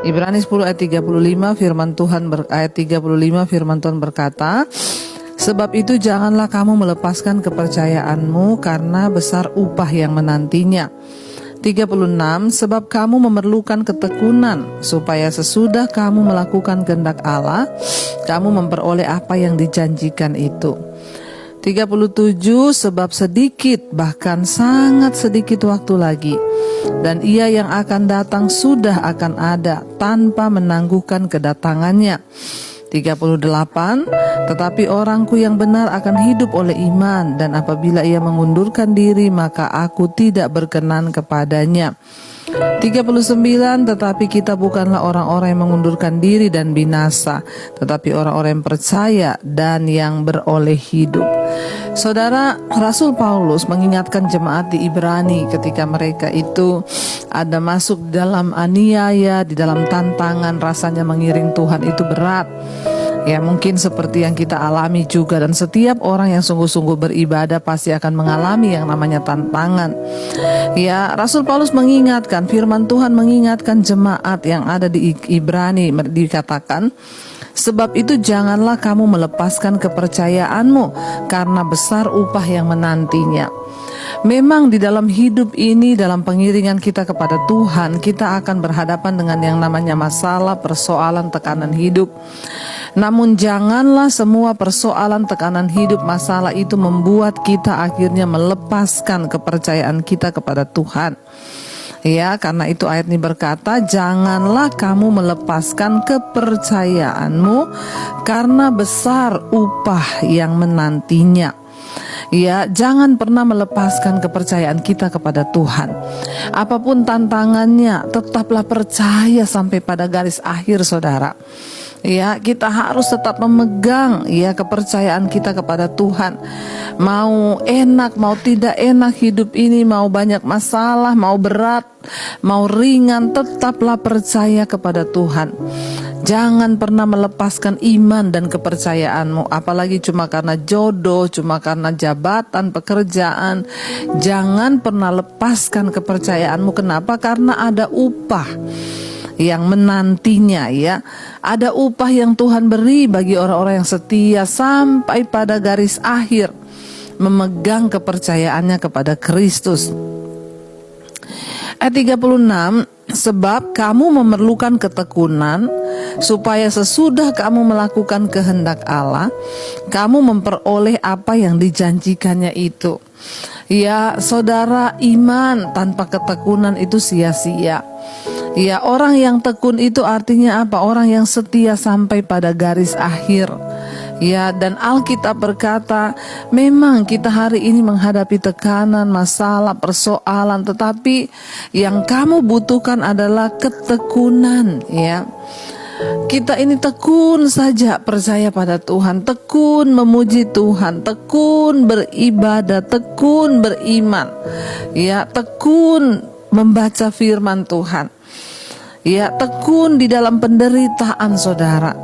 Ibrani 10 ayat 35 firman Tuhan ayat 35 firman Tuhan berkata, sebab itu janganlah kamu melepaskan kepercayaanmu karena besar upah yang menantinya. 36, sebab kamu memerlukan ketekunan supaya sesudah kamu melakukan kehendak Allah, kamu memperoleh apa yang dijanjikan itu. 37, sebab sedikit bahkan sangat sedikit waktu lagi, dan Ia yang akan datang sudah akan ada tanpa menangguhkan kedatangannya. 38, tetapi orangku yang benar akan hidup oleh iman, dan apabila ia mengundurkan diri maka aku tidak berkenan kepadanya. 39, tetapi kita bukanlah orang-orang yang mengundurkan diri dan binasa, tetapi orang-orang yang percaya dan yang beroleh hidup. Saudara, Rasul Paulus mengingatkan jemaat di Ibrani ketika mereka itu ada masuk dalam aniaya, di dalam tantangan, rasanya mengiring Tuhan itu berat. Ya, mungkin seperti yang kita alami juga, dan setiap orang yang sungguh-sungguh beribadah pasti akan mengalami yang namanya tantangan. Ya, Rasul Paulus mengingatkan, firman Tuhan mengingatkan jemaat yang ada di Ibrani, dikatakan, sebab itu janganlah kamu melepaskan kepercayaanmu karena besar upah yang menantinya. Memang di dalam hidup ini, dalam pengiringan kita kepada Tuhan, kita akan berhadapan dengan yang namanya masalah, persoalan, tekanan hidup. Namun janganlah semua persoalan, tekanan hidup, masalah itu membuat kita akhirnya melepaskan kepercayaan kita kepada Tuhan. Ya, karena itu ayat ini berkata, janganlah kamu melepaskan kepercayaanmu karena besar upah yang menantinya. Ya, jangan pernah melepaskan kepercayaan kita kepada Tuhan. Apapun tantangannya, tetaplah percaya sampai pada garis akhir, saudara. Ya, kita harus tetap memegang ya kepercayaan kita kepada Tuhan. Mau enak, mau tidak enak hidup ini, mau banyak masalah, mau berat, mau ringan, tetaplah percaya kepada Tuhan. Jangan pernah melepaskan iman dan kepercayaanmu, apalagi cuma karena jodoh, cuma karena jabatan, pekerjaan. Jangan pernah lepaskan kepercayaanmu. Kenapa? Karena ada upah yang menantinya, ya. Ada upah yang Tuhan beri bagi orang-orang yang setia sampai pada garis akhir, memegang kepercayaannya kepada Kristus. Ayat 36, sebab kamu memerlukan ketekunan supaya sesudah kamu melakukan kehendak Allah, kamu memperoleh apa yang dijanjikannya itu. Ya, saudara, iman tanpa ketekunan itu sia-sia. Ya, orang yang tekun itu artinya apa? Orang yang setia sampai pada garis akhir. Ya, dan Alkitab berkata, memang kita hari ini menghadapi tekanan, masalah, persoalan, tetapi yang kamu butuhkan adalah ketekunan, ya. Kita ini tekun saja percaya pada Tuhan, tekun memuji Tuhan, tekun beribadah, tekun beriman, ya, tekun membaca firman Tuhan, ya, tekun di dalam penderitaan, saudara.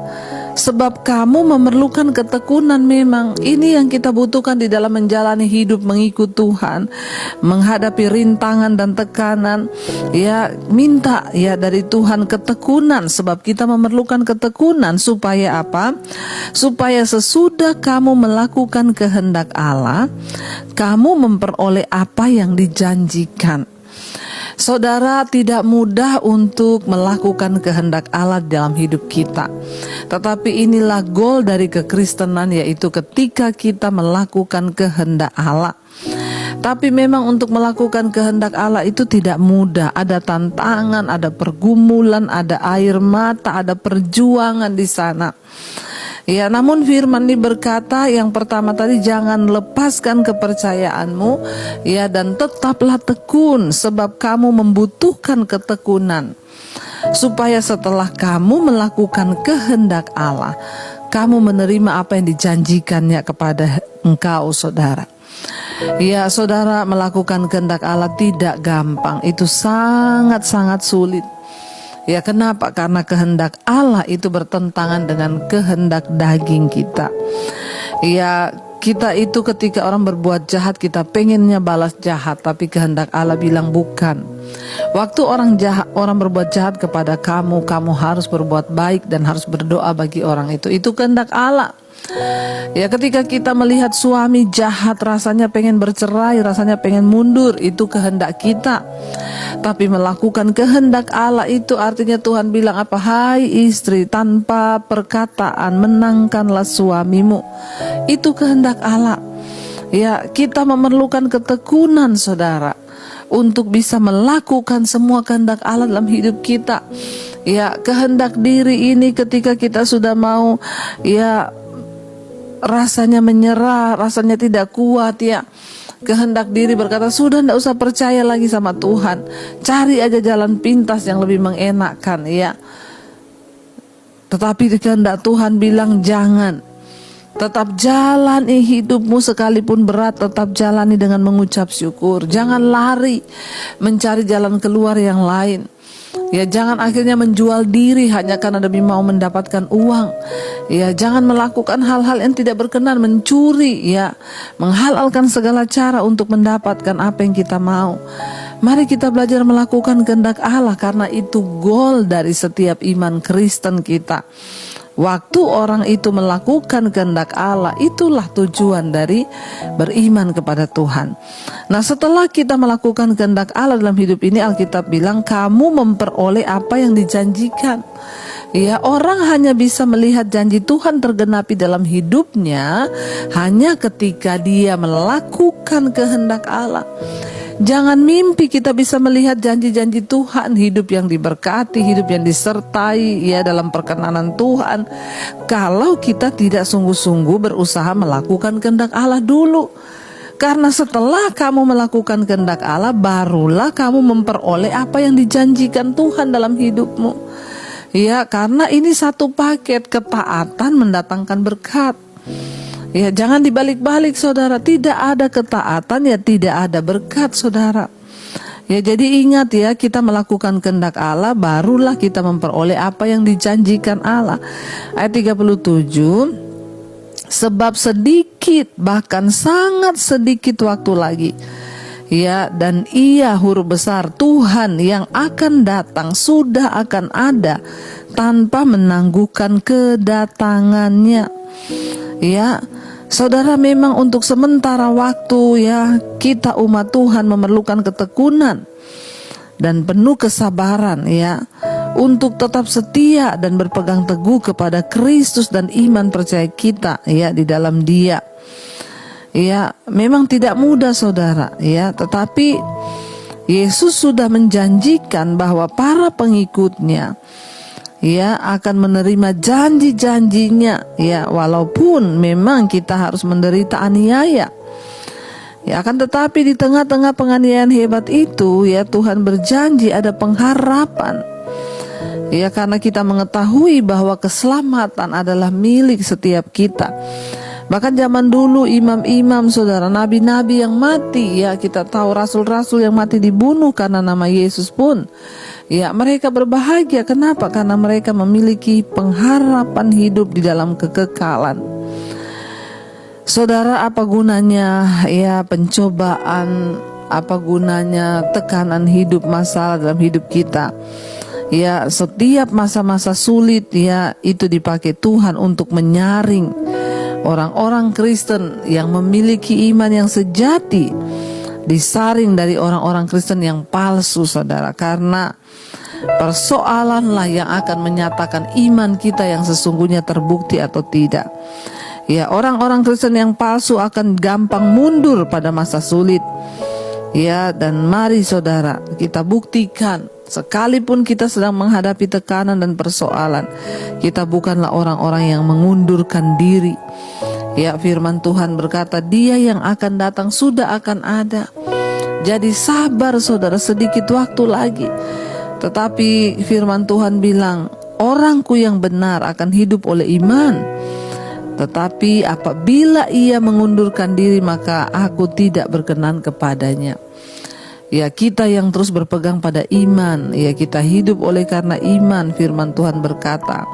Sebab kamu memerlukan ketekunan. Memang ini yang kita butuhkan di dalam menjalani hidup mengikut Tuhan, menghadapi rintangan dan tekanan. Ya, minta ya dari Tuhan ketekunan, sebab kita memerlukan ketekunan supaya apa? Supaya sesudah kamu melakukan kehendak Allah, kamu memperoleh apa yang dijanjikan. Saudara, tidak mudah untuk melakukan kehendak Allah dalam hidup kita. Tetapi inilah goal dari kekristenan, yaitu ketika kita melakukan kehendak Allah. Tapi memang untuk melakukan kehendak Allah itu tidak mudah. Ada tantangan, ada pergumulan, ada air mata, ada perjuangan di sana. Ya, namun firman ini berkata, yang pertama tadi, jangan lepaskan kepercayaanmu, ya, dan tetaplah tekun, sebab kamu membutuhkan ketekunan, supaya setelah kamu melakukan kehendak Allah, kamu menerima apa yang dijanjikannya kepada engkau, saudara. Ya, saudara, melakukan kehendak Allah tidak gampang, itu sangat-sangat sulit. Ya, kenapa? Karena kehendak Allah itu bertentangan dengan kehendak daging kita. Ya, Kita itu ketika orang berbuat jahat, kita pengennya balas jahat, tapi kehendak Allah bilang bukan. Waktu orang berbuat jahat kepada kamu, kamu harus berbuat baik dan harus berdoa bagi orang itu. Itu kehendak Allah. Ya, ketika kita melihat suami jahat, rasanya pengen bercerai, rasanya pengen mundur, itu kehendak kita. Tapi melakukan kehendak Allah itu artinya Tuhan bilang apa? Hai istri, tanpa perkataan menangkanlah suamimu. Itu kehendak Allah. Ya, kita memerlukan ketekunan, saudara, untuk bisa melakukan semua kehendak Allah dalam hidup kita. Ya, kehendak diri ini ketika kita sudah mau, ya, rasanya menyerah, rasanya tidak kuat, ya, kehendak diri berkata sudah tidak usah percaya lagi sama Tuhan, cari aja jalan pintas yang lebih mengenakkan, ya. Tetapi kehendak Tuhan bilang jangan. Tetap jalani hidupmu sekalipun berat, tetap jalani dengan mengucap syukur. Jangan lari mencari jalan keluar yang lain. Ya, jangan akhirnya menjual diri hanya karena demi mau mendapatkan uang. Ya, jangan melakukan hal-hal yang tidak berkenan, mencuri, ya, menghalalkan segala cara untuk mendapatkan apa yang kita mau. Mari kita belajar melakukan kehendak Allah, karena itu goal dari setiap iman Kristen kita. Waktu orang itu melakukan kehendak Allah, itulah tujuan dari beriman kepada Tuhan. Nah, setelah kita melakukan kehendak Allah dalam hidup ini, Alkitab bilang kamu memperoleh apa yang dijanjikan. Ya, orang hanya bisa melihat janji Tuhan tergenapi dalam hidupnya hanya ketika dia melakukan kehendak Allah. Jangan mimpi kita bisa melihat janji-janji Tuhan, hidup yang diberkati, hidup yang disertai, ya, dalam perkenanan Tuhan, kalau kita tidak sungguh-sungguh berusaha melakukan kehendak Allah dulu. Karena setelah kamu melakukan kehendak Allah, barulah kamu memperoleh apa yang dijanjikan Tuhan dalam hidupmu. Ya, karena ini satu paket, ketaatan mendatangkan berkat. Ya, jangan dibalik-balik, saudara. Tidak ada ketaatan, ya tidak ada berkat, saudara. Ya, jadi ingat, ya, kita melakukan kehendak Allah, barulah kita memperoleh apa yang dijanjikan Allah. Ayat 37, sebab sedikit, bahkan sangat sedikit waktu lagi, ya, dan ia, huruf besar, Tuhan yang akan datang sudah akan ada tanpa menangguhkan kedatangannya. Ya, saudara, memang untuk sementara waktu, ya, kita umat Tuhan memerlukan ketekunan dan penuh kesabaran, ya, untuk tetap setia dan berpegang teguh kepada Kristus dan iman percaya kita, ya, di dalam Dia. Ya, memang tidak mudah, saudara, ya, tetapi Yesus sudah menjanjikan bahwa para pengikutnya, ya, akan menerima janji-janjinya, ya, walaupun memang kita harus menderita aniaya. Ya, akan tetapi di tengah-tengah penganiayaan hebat itu, ya, Tuhan berjanji ada pengharapan. Ya, karena kita mengetahui bahwa keselamatan adalah milik setiap kita. Bahkan zaman dulu imam-imam, saudara, nabi-nabi yang mati, ya, kita tahu rasul-rasul yang mati dibunuh karena nama Yesus pun, ya, mereka berbahagia. Kenapa? Karena mereka memiliki pengharapan hidup di dalam kekekalan. Saudara, apa gunanya, ya, pencobaan, apa gunanya tekanan hidup, masalah dalam hidup kita? Ya, setiap masa-masa sulit, ya, itu dipakai Tuhan untuk menyaring orang-orang Kristen yang memiliki iman yang sejati, disaring dari orang-orang Kristen yang palsu, saudara. Karena persoalanlah yang akan menyatakan iman kita yang sesungguhnya terbukti atau tidak. Ya, orang-orang Kristen yang palsu akan gampang mundur pada masa sulit. Ya, dan mari, saudara, kita buktikan, sekalipun kita sedang menghadapi tekanan dan persoalan, kita bukanlah orang-orang yang mengundurkan diri. Ya, firman Tuhan berkata, Dia yang akan datang sudah akan ada. Jadi sabar, saudara, sedikit waktu lagi. Tetapi firman Tuhan bilang, orangku yang benar akan hidup oleh iman. Tetapi apabila ia mengundurkan diri, maka aku tidak berkenan kepadanya. Ya, kita yang terus berpegang pada iman, ya, kita hidup oleh karena iman. Firman Tuhan berkata,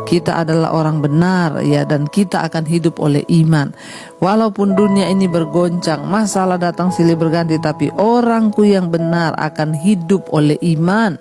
Kita adalah orang benar ya, dan kita akan hidup oleh iman. Walaupun dunia ini bergoncang, masalah datang silih berganti, tapi orangku yang benar akan hidup oleh iman.